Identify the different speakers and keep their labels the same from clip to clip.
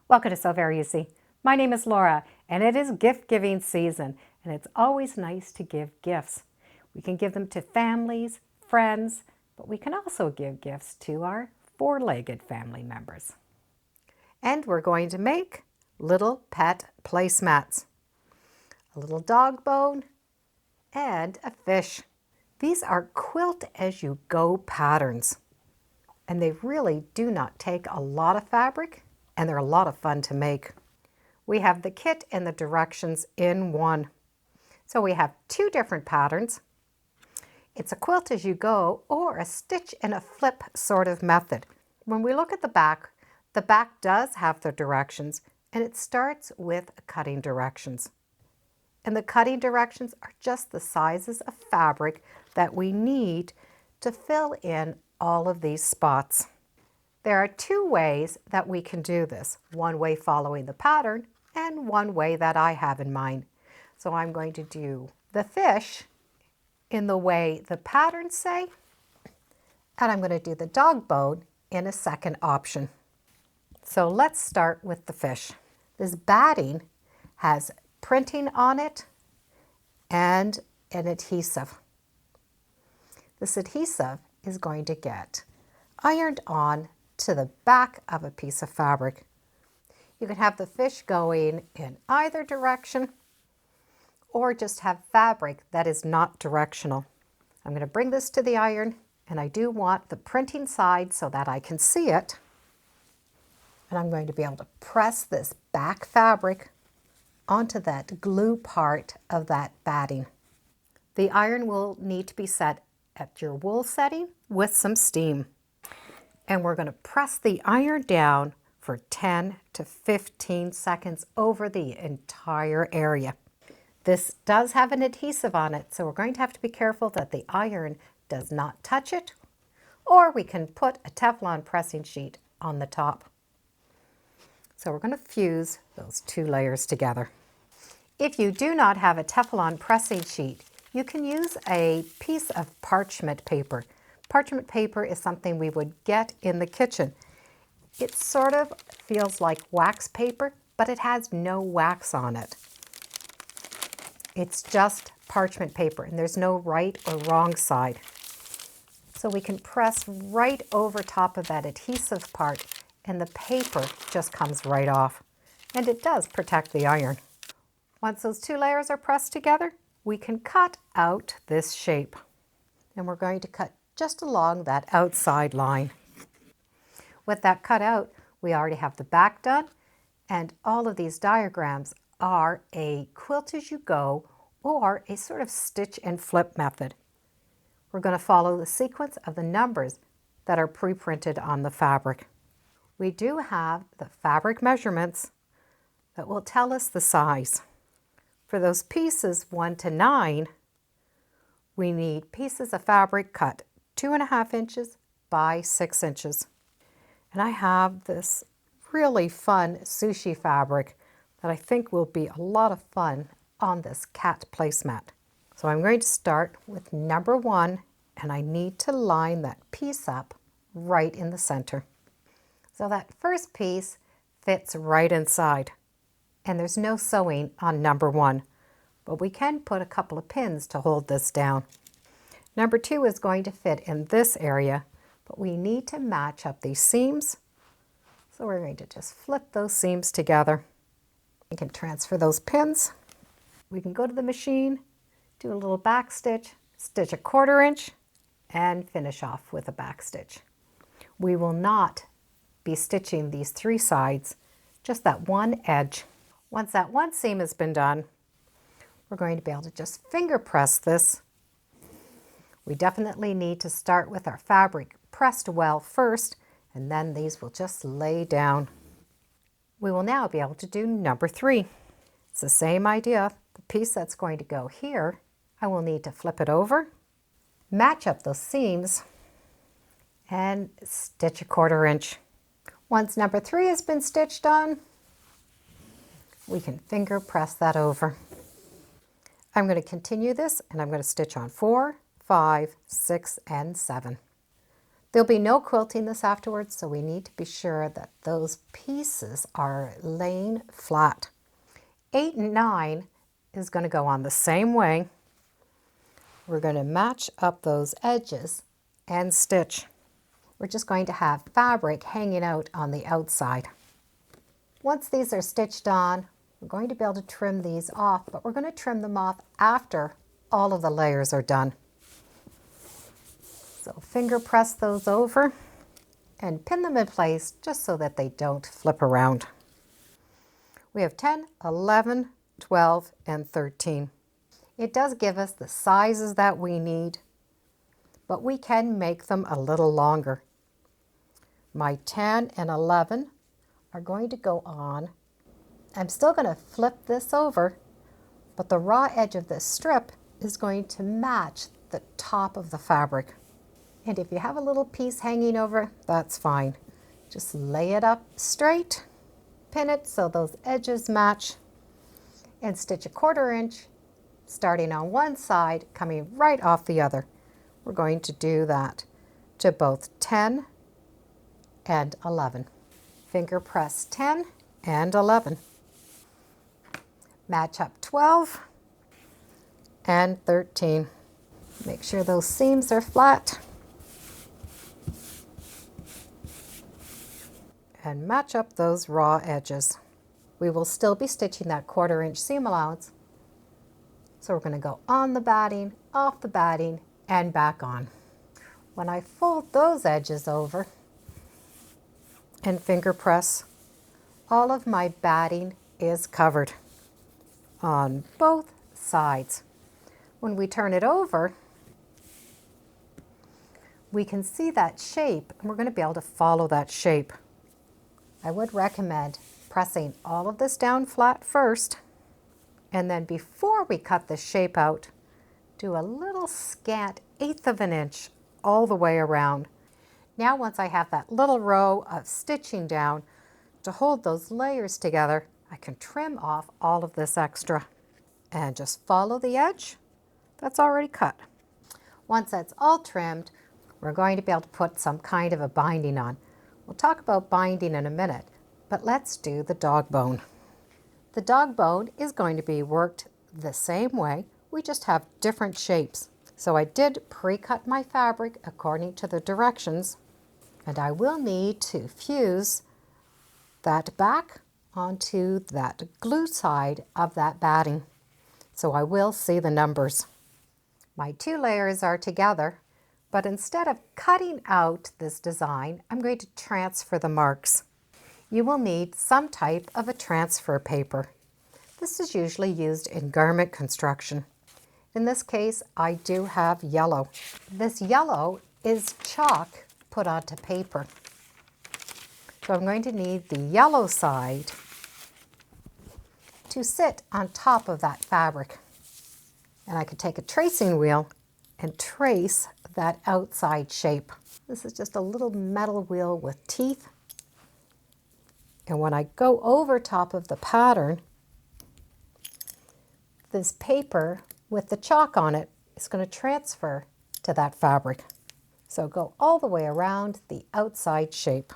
Speaker 1: Welcome to Sew Very Easy. My name is Laura, and it is gift giving season, and it's always nice to give gifts. We can give them to families, friends, but we can also give gifts to our four-legged family members. And we're going to make little pet placemats. A little dog bone and a fish. These are quilt-as-you-go patterns, and they really do not take a lot of fabric, and they're a lot of fun to make. We have the kit and the directions in one. So we have two different patterns. It's a quilt as you go or a stitch and a flip sort of method. When we look at the back does have the directions, and it starts with cutting directions. And the cutting directions are just the sizes of fabric that we need to fill in all of these spots. There are two ways that we can do this. One way following the pattern and one way that I have in mind. So I'm going to do the fish in the way the patterns say, and I'm going to do the dog bone in a second option. So let's start with the fish. This batting has printing on it and an adhesive. This adhesive is going to get ironed on to the back of a piece of fabric. You can have the fish going in either direction or just have fabric that is not directional. I'm going to bring this to the iron, and I do want the printing side so that I can see it. And I'm going to be able to press this back fabric onto that glue part of that batting. The iron will need to be set at your wool setting with some steam. And we're going to press the iron down for 10 to 15 seconds over the entire area. This does have an adhesive on it, so we're going to have to be careful that the iron does not touch it, or we can put a Teflon pressing sheet on the top. So we're going to fuse those two layers together. If you do not have a Teflon pressing sheet, you can use a piece of parchment paper. Parchment paper is something we would get in the kitchen. It sort of feels like wax paper, but it has no wax on it. It's just parchment paper, and there's no right or wrong side. So we can press right over top of that adhesive part, and the paper just comes right off. And it does protect the iron. Once those two layers are pressed together, we can cut out this shape. And we're going to cut just along that outside line. With that cut out, we already have the back done, and all of these diagrams are a quilt as you go or a sort of stitch and flip method. We're going to follow the sequence of the numbers that are pre-printed on the fabric. We do have the fabric measurements that will tell us the size. For those pieces 1 to 9, we need pieces of fabric cut 2.5 inches by 6 inches. And I have this really fun sushi fabric that I think will be a lot of fun on this cat placemat. So I'm going to start with number 1, and I need to line that piece up right in the center. So that first piece fits right inside, and there's no sewing on number 1, but we can put a couple of pins to hold this down. Number 2 is going to fit in this area, but we need to match up these seams. So we're going to just flip those seams together. We can transfer those pins. We can go to the machine, do a little back stitch, stitch a 1/4 inch, and finish off with a back stitch. We will not be stitching these 3 sides, just that one edge. Once that one seam has been done, we're going to be able to just finger press this. We definitely need to start with our fabric pressed well first, and then these will just lay down. We will now be able to do number 3. It's the same idea. The piece that's going to go here, I will need to flip it over, match up those seams, and stitch a 1/4 inch. Once number 3 has been stitched on, we can finger press that over. I'm going to continue this, and I'm going to stitch on 4, 5, 6, and 7. There'll be no quilting this afterwards, so we need to be sure that those pieces are laying flat. 8 and 9 is going to go on the same way. We're going to match up those edges and stitch. We're just going to have fabric hanging out on the outside. Once these are stitched on, we're going to be able to trim these off, but we're going to trim them off after all of the layers are done. So finger press those over and pin them in place just so that they don't flip around. We have 10, 11, 12, and 13. It does give us the sizes that we need, but we can make them a little longer. My 10 and 11 are going to go on. I'm still going to flip this over, but the raw edge of this strip is going to match the top of the fabric. And if you have a little piece hanging over, that's fine. Just lay it up straight, pin it so those edges match, and stitch a 1/4 inch, starting on one side, coming right off the other. We're going to do that to both 10 and 11. Finger press 10 and 11. Match up 12 and 13. Make sure those seams are flat. And match up those raw edges. We will still be stitching that 1/4 inch seam allowance. So we're going to go on the batting, off the batting, and back on. When I fold those edges over and finger press, all of my batting is covered on both sides. When we turn it over, we can see that shape, and we're going to be able to follow that shape. I would recommend pressing all of this down flat first, and then before we cut the shape out, do a little scant 1/8 of an inch all the way around. Now once I have that little row of stitching down to hold those layers together, I can trim off all of this extra and just follow the edge that's already cut. Once that's all trimmed, we're going to be able to put some kind of a binding on. We'll talk about binding in a minute, but let's do the dog bone. The dog bone is going to be worked the same way, we just have different shapes. So I did pre-cut my fabric according to the directions, and I will need to fuse that back onto that glue side of that batting. So I will see the numbers. My 2 layers are together, but instead of cutting out this design, I'm going to transfer the marks. You will need some type of a transfer paper. This is usually used in garment construction. In this case, I do have yellow. This yellow is chalk put onto paper. So I'm going to need the yellow side to sit on top of that fabric. And I could take a tracing wheel and trace that outside shape. This is just a little metal wheel with teeth. And when I go over top of the pattern, this paper with the chalk on it is going to transfer to that fabric. So go all the way around the outside shape.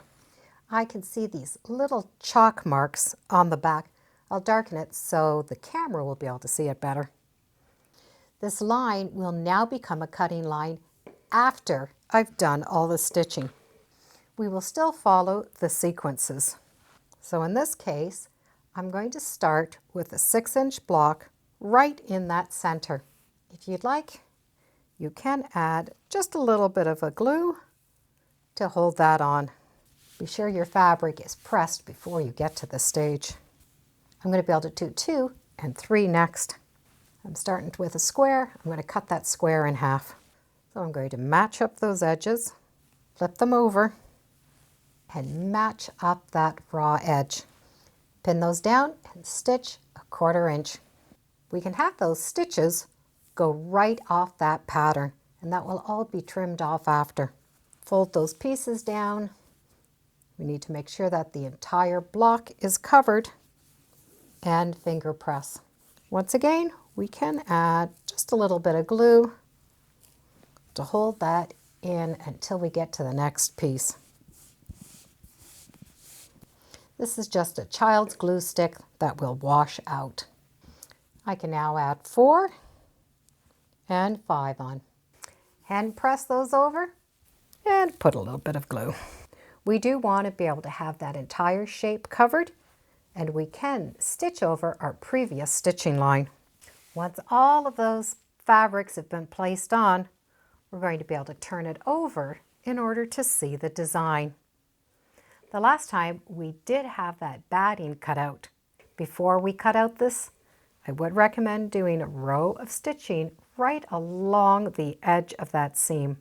Speaker 1: I can see these little chalk marks on the back. I'll darken it so the camera will be able to see it better. This line will now become a cutting line after I've done all the stitching. We will still follow the sequences. So in this case, I'm going to start with a 6-inch block right in that center. If you'd like, you can add just a little bit of a glue to hold that on. Be sure your fabric is pressed before you get to this stage. I'm going to be able to do 2 and 3 next. I'm starting with a square. I'm going to cut that square in half. So I'm going to match up those edges, flip them over, and match up that raw edge. Pin those down and stitch a 1/4 inch. We can have those stitches go right off that pattern, and that will all be trimmed off after. Fold those pieces down. We need to make sure that the entire block is covered, and finger press. Once again, we can add just a little bit of glue to hold that in until we get to the next piece. This is just a child's glue stick that will wash out. I can now add 4 and 5 on. Hand press those over and put a little bit of glue. We do want to be able to have that entire shape covered, and we can stitch over our previous stitching line. Once all of those fabrics have been placed on, we're going to be able to turn it over in order to see the design. The last time we did have that batting cut out. Before we cut out this, I would recommend doing a row of stitching right along the edge of that seam.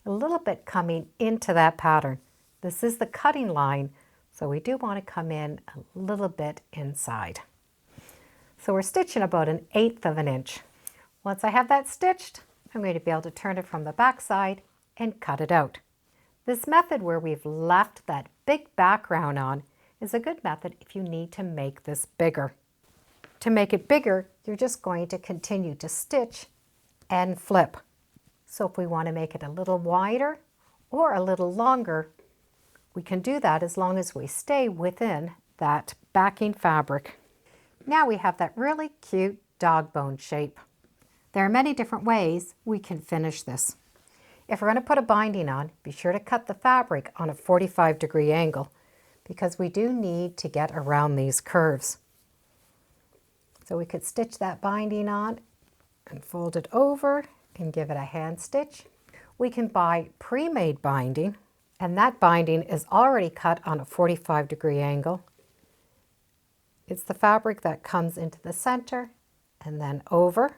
Speaker 1: A little bit coming into that pattern. This is the cutting line, so we do want to come in a little bit inside. So we're stitching about 1/8 of an inch. Once I have that stitched, I'm going to be able to turn it from the back side and cut it out. This method where we've left that big background on is a good method if you need to make this bigger. To make it bigger, you're just going to continue to stitch and flip. So if we want to make it a little wider or a little longer, we can do that as long as we stay within that backing fabric. Now we have that really cute dog bone shape. There are many different ways we can finish this. If we're going to put a binding on, be sure to cut the fabric on a 45-degree angle because we do need to get around these curves. So we could stitch that binding on and fold it over and give it a hand stitch. We can buy pre-made binding, and that binding is already cut on a 45-degree angle. It's the fabric that comes into the center and then over.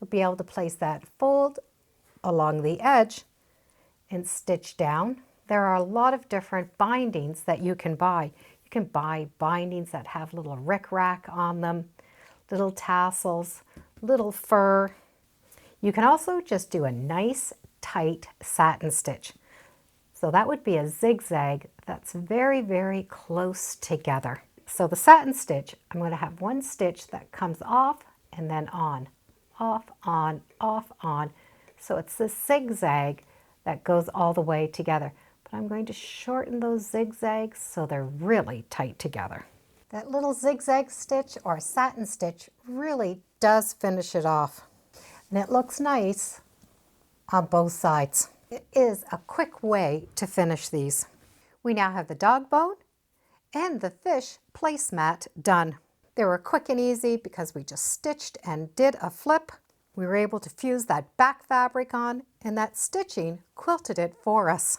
Speaker 1: We'll be able to place that fold along the edge and stitch down. There are a lot of different bindings that you can buy. You can buy bindings that have little rickrack on them, little tassels, little fur. You can also just do a nice tight satin stitch. So that would be a zigzag that's very, very close together. So the satin stitch, I'm going to have one stitch that comes off and then on. Off, on, off, on. So it's this zigzag that goes all the way together. But I'm going to shorten those zigzags so they're really tight together. That little zigzag stitch or satin stitch really does finish it off. And it looks nice on both sides. It is a quick way to finish these. We now have the dog bone and the fish placemat done. They were quick and easy because we just stitched and did a flip. We were able to fuse that back fabric on, and that stitching quilted it for us.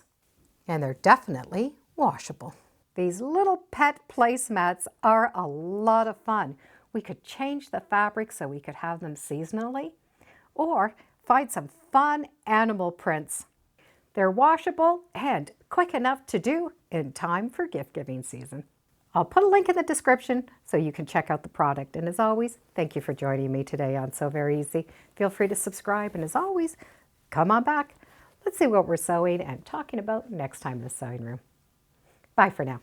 Speaker 1: And they're definitely washable. These little pet placemats are a lot of fun. We could change the fabric so we could have them seasonally, or find some fun animal prints. They're washable and quick enough to do in time for gift giving season. I'll put a link in the description so you can check out the product. And as always, thank you for joining me today on Sew Very Easy. Feel free to subscribe, and as always, come on back. Let's see what we're sewing and talking about next time in the sewing room. Bye for now.